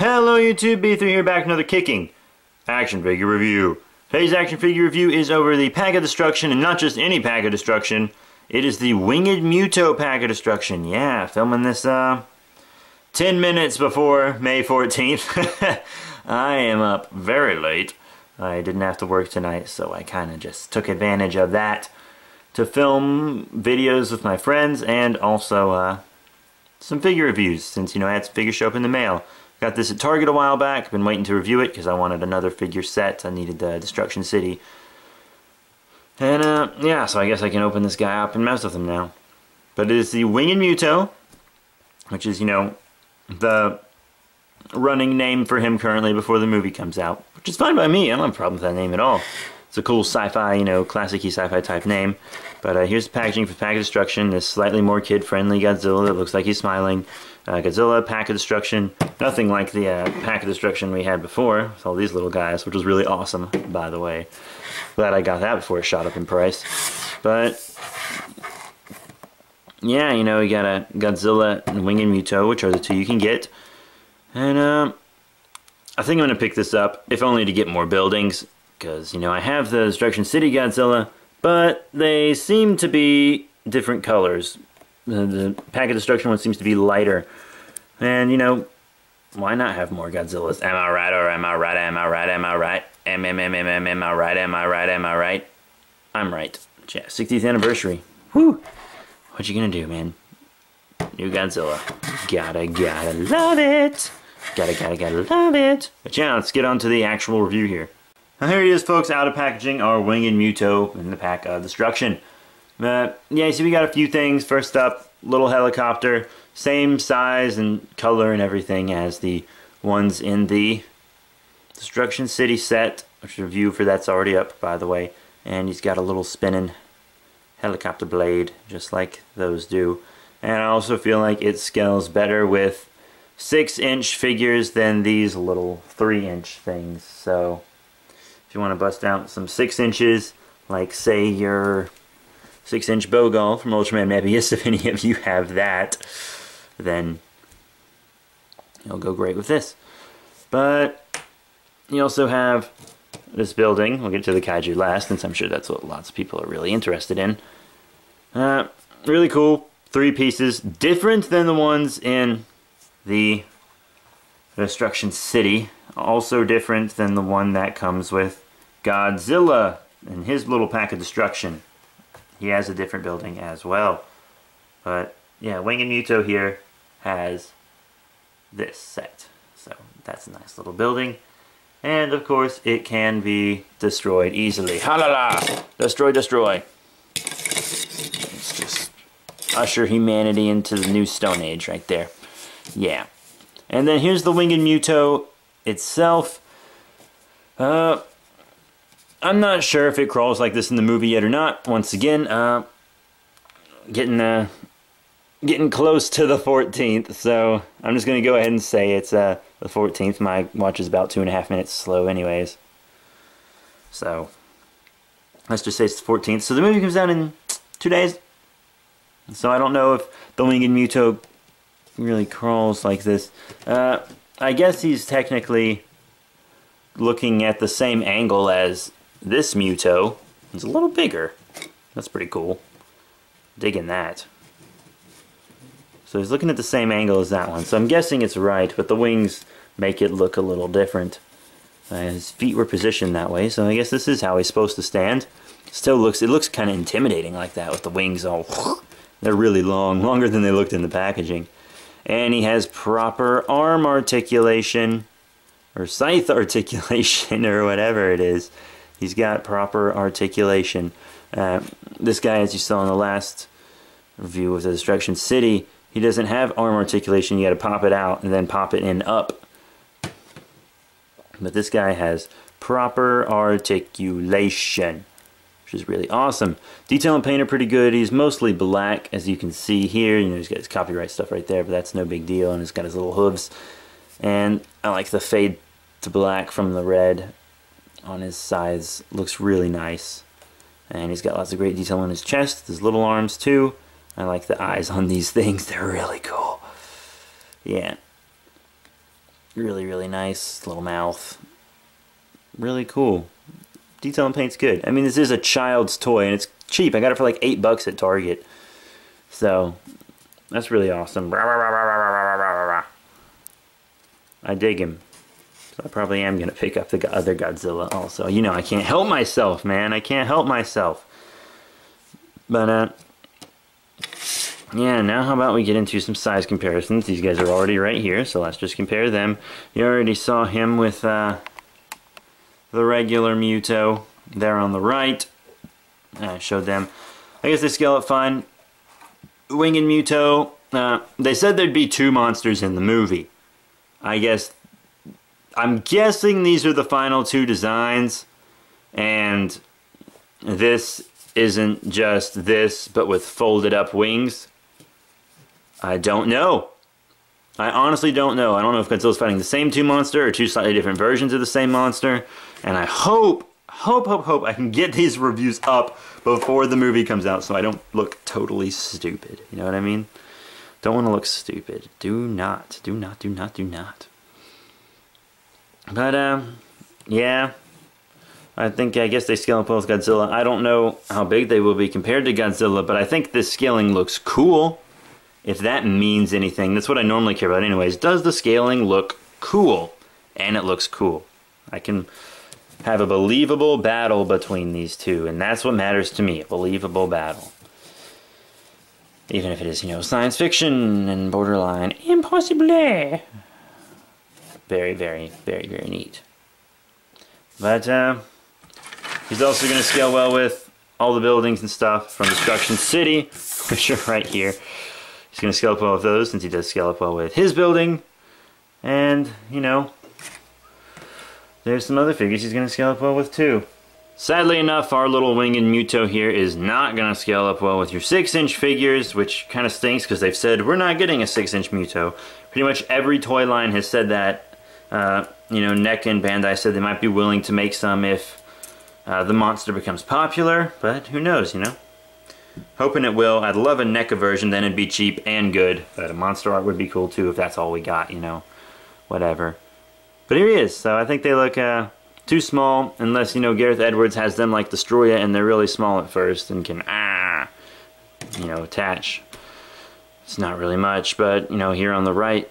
Hello YouTube, B3 here back with another kicking action figure review. Today's action figure review is over the Pack of Destruction, and not just any Pack of Destruction. It is the winged Muto Pack of Destruction. Yeah, filming this 10 minutes before May 14th. I am up very late. I didn't have to work tonight, so I kind of just took advantage of that to film videos with my friends and also some figure reviews, since, I had some figures show up in the mail. Got this at Target a while back. Been waiting to review it because I wanted another figure set. I needed the Destruction City. And yeah, so I guess I can open this guy up and mess with him now. But it is the winged Muto, which is, the running name for him currently before the movie comes out. Which is fine by me. I don't have a problem with that name at all. It's a cool sci-fi, classic-y sci-fi type name. But here's the packaging for Pack of Destruction. This slightly more kid-friendly Godzilla that looks like he's smiling. Godzilla, Pack of Destruction. Nothing like the Pack of Destruction we had before, with all these little guys, which was really awesome, by the way. Glad I got that before it shot up in price. But yeah, you got a Godzilla and winged Muto, which are the two you can get. And I think I'm going to pick this up, if only to get more buildings. Because, I have the Destruction City Godzilla, but they seem to be different colors. The Pack of Destruction one seems to be lighter. And, why not have more Godzillas? Am I right, or am I right, am I right, am I right? Am I right, am I right, am I right? I'm right. Yeah, 60th anniversary. Whew! What you gonna do, man? New Godzilla. Gotta love it! Gotta love it! But yeah, let's get on to the actual review here. Now here he is, folks, out of packaging, our winged Muto in the Pack of Destruction. Yeah, so we got a few things. First up, little helicopter. Same size and color and everything as the ones in the Destruction City set, which review for that's already up, by the way. And he's got a little spinning helicopter blade, just like those do. And I also feel like it scales better with 6-inch figures than these little 3-inch things. So if you want to bust out some 6 inches, like say your 6-inch Bogol from Ultraman Mebius, if any of you have that, then it'll go great with this. But you also have this building. We'll get to the kaiju last, since I'm sure that's what lots of people are really interested in. Really cool. 3 pieces. Different than the ones in the Destruction City. Also different than the one that comes with Godzilla and his little Pack of Destruction. He has a different building as well. But yeah, winged Muto here has this set. So that's a nice little building. And of course it can be destroyed easily. Ha la la! Destroy, destroy. Let's just usher humanity into the new Stone Age right there. Yeah. And then here's the winged Muto itself. I'm not sure if it crawls like this in the movie yet or not. Once again, getting close to the 14th, so I'm just going to go ahead and say it's the 14th. My watch is about 2.5 minutes slow anyways. So let's just say it's the 14th. So the movie comes out in 2 days. So I don't know if the winged Muto really crawls like this. I guess he's technically looking at the same angle as this Muto. He's a little bigger. That's pretty cool. Digging that. So he's looking at the same angle as that one. So I'm guessing it's right, but the wings make it look a little different. His feet were positioned that way, so I guess this is how he's supposed to stand. It looks kind of intimidating like that with the wings all... They're really long, longer than they looked in the packaging. And he has proper arm articulation, or scythe articulation, or whatever it is. He's got proper articulation. This guy, as you saw in the last review of the Destruction City, he doesn't have arm articulation. You got to pop it out and then pop it in up. But this guy has proper articulation, which is really awesome. Detail and paint are pretty good. He's mostly black, as you can see here. He's got his copyright stuff right there, but that's no big deal. And he's got his little hooves. And I like the fade to black from the red on his sides. Looks really nice. And he's got lots of great detail on his chest, his little arms too. I like the eyes on these things. They're really cool. Yeah. Really, really nice little mouth. Really cool. Detail and paint's good. I mean, this is a child's toy, and it's cheap. I got it for like $8 at Target. So, that's really awesome. I dig him. So I probably am going to pick up the other Godzilla also. You know, I can't help myself, man. I can't help myself. But, yeah, now how about we get into some size comparisons. These guys are already right here, so let's just compare them. You already saw him with the regular Muto there on the right. I showed them. I guess they scale up fine. Wing and Muto, they said there'd be 2 monsters in the movie. I'm guessing these are the final 2 designs, and this isn't just this, but with folded up wings. I don't know. I honestly don't know. I don't know if Godzilla's fighting the same 2 monster or 2 slightly different versions of the same monster. And I hope I can get these reviews up before the movie comes out so I don't look totally stupid. You know what I mean? Don't want to look stupid. Do not. Do not, do not, do not. But, yeah. I guess they scale up well with Godzilla. I don't know how big they will be compared to Godzilla, but I think this scaling looks cool. If that means anything, that's what I normally care about anyways. Does the scaling look cool? And it looks cool. I can have a believable battle between these two, and that's what matters to me, a believable battle. Even if it is, you know, science fiction and borderline impossible. Very, very, very, very neat. But, he's also going to scale well with all the buildings and stuff from Destruction City, which are right here. He's going to scale up well with those, since he does scale up well with his building. And, you know, there's some other figures he's going to scale up well with too. Sadly enough, our little Wing and Muto here is not going to scale up well with your 6-inch figures, which kind of stinks because they've said we're not getting a 6-inch Muto. Pretty much every toy line has said that. You know, NECA and Bandai said they might be willing to make some if the monster becomes popular, but who knows, you know? Hoping it will. I'd love a NECA version, then it'd be cheap and good. But a monster art would be cool too if that's all we got, you know. Whatever. But here he is. So I think they look too small, unless, you know, Gareth Edwards has them like Destroya and they're really small at first and can, you know, attach. It's not really much, but, you know, here on the right,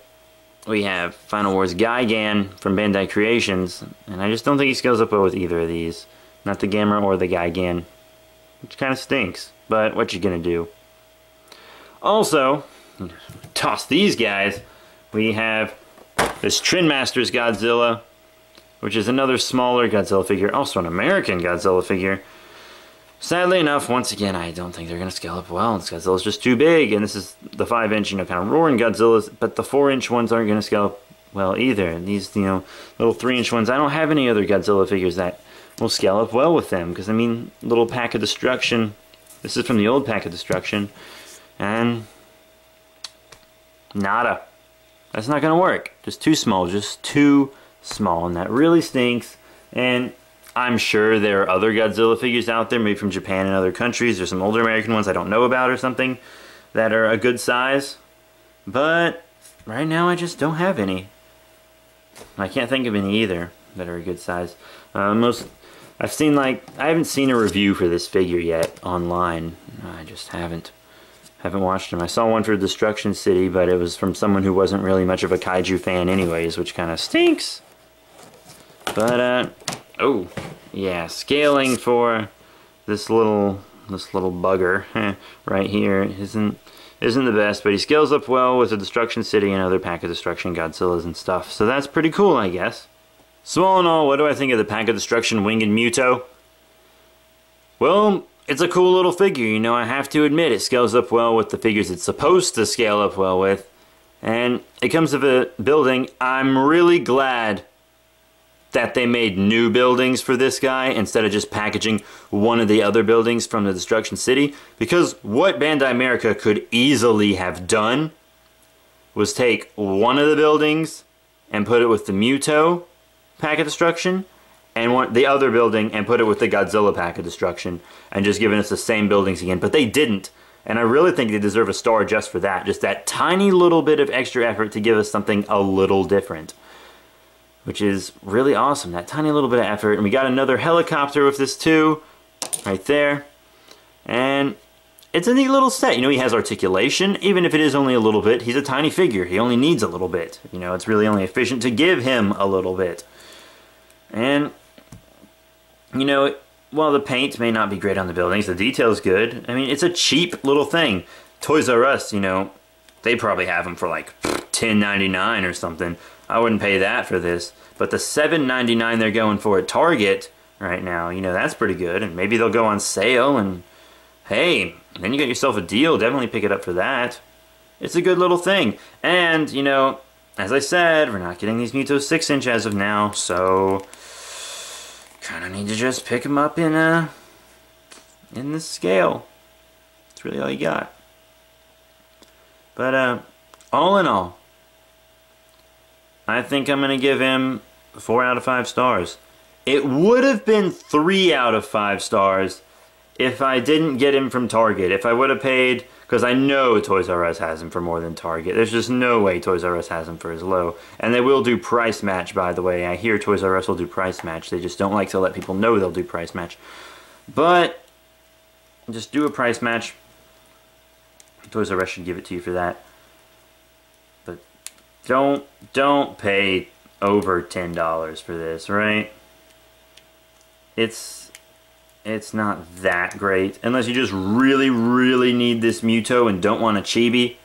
we have Final Wars Gigan from Bandai Creations, and I just don't think he scales up well with either of these. Not the Gamera or the Gigan, which kind of stinks. But what you gonna do? Also, toss these guys. We have this Trin Masters Godzilla, which is another smaller Godzilla figure, also an American Godzilla figure. Sadly enough, once again, I don't think they're gonna scale up well. This Godzilla's just too big, and this is the 5-inch, you know, kind of roaring Godzillas, but the 4-inch ones aren't gonna scale up well either. And these, you know, little 3-inch ones, I don't have any other Godzilla figures that will scale up well with them, because I mean, little Pack of Destruction. This is from the old Pack of Destruction, and nada. That's not gonna work. Just too small, and that really stinks. And I'm sure there are other Godzilla figures out there, maybe from Japan and other countries. There's some older American ones I don't know about or something that are a good size, but right now I just don't have any. I can't think of any either that are a good size. I've seen, like, I haven't seen a review for this figure yet online. I just haven't watched them. I saw one for Destruction City, but it was from someone who wasn't really much of a kaiju fan anyways, which kind of stinks. But, oh, yeah, scaling for this little bugger right here isn't the best, but he scales up well with the Destruction City and other Pack of Destruction Godzillas and stuff. So that's pretty cool, I guess. So all in all, what do I think of the Pack of Destruction Wing and Muto? Well, it's a cool little figure, you know, I have to admit. It scales up well with the figures it's supposed to scale up well with. And it comes to the building. I'm really glad that they made new buildings for this guy instead of just packaging one of the other buildings from the Destruction City. Because what Bandai America could easily have done was take one of the buildings and put it with the Muto Pack of Destruction, and the other building and put it with the Godzilla Pack of Destruction, and just giving us the same buildings again. But they didn't, and I really think they deserve a star just for that. Just that tiny little bit of extra effort to give us something a little different. which is really awesome. That tiny little bit of effort. And we got another helicopter with this too, right there. And it's a neat little set. You know, he has articulation, even if it is only a little bit. He's a tiny figure. He only needs a little bit. You know, it's really only efficient to give him a little bit. And, you know, while the paint may not be great on the buildings, the detail's good. I mean, it's a cheap little thing. Toys R Us, you know, they probably have them for like $10.99 or something. I wouldn't pay that for this. But the $7.99 they're going for at Target right now, you know, that's pretty good. And maybe they'll go on sale and, hey, then you get yourself a deal. Definitely pick it up for that. It's a good little thing. And, you know, as I said, we're not getting these M.U.T.O 6-inch as of now, so kind of need to just pick them up in this scale. That's really all you got. But all in all, I think I'm going to give him 4 out of 5 stars. It would have been 3 out of 5 stars if I didn't get him from Target. If I would have paid, because I know Toys R Us has him for more than Target. There's just no way Toys R Us has him for as low. And they will do price match, by the way. I hear Toys R Us will do price match. They just don't like to let people know they'll do price match. But just do a price match. Toys R Us should give it to you for that. But don't pay over $10 for this, right? It's not that great. Unless you just really, really need this M.U.T.O and don't want a chibi.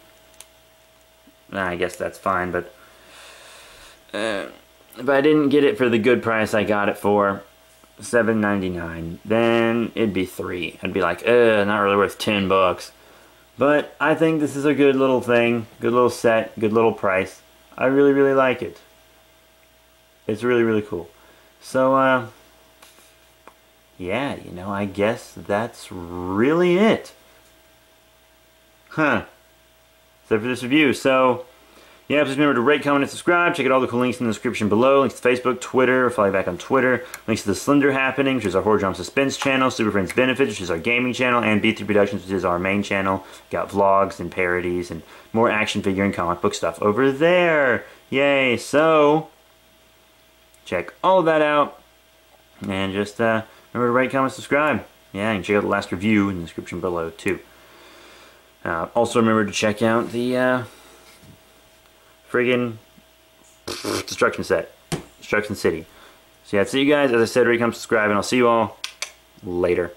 I guess that's fine, but if I didn't get it for the good price I got it for, $7.99, then it'd be 3. I'd be like, not really worth $10. But I think this is a good little thing, good little set, good little price. I really, really like it. It's really, really cool. So, yeah, you know, I guess that's really it. Except for this review. So, yeah, please remember to rate, comment, and subscribe. Check out all the cool links in the description below. Links to Facebook, Twitter, follow you back on Twitter. Links to the Slender Happening, which is our Horror Drama Suspense channel. Super Friends Benefits, which is our gaming channel. And B3 Productions, which is our main channel. Got vlogs and parodies and more action figure and comic book stuff over there. Yay! So, check all of that out. And just, remember to rate, comment, subscribe. Yeah, you can check out the last review in the description below, too. Also remember to check out the, friggin' Destruction set. Destruction City. So yeah, see you guys. As I said, rate, comment, subscribe, and I'll see you all later.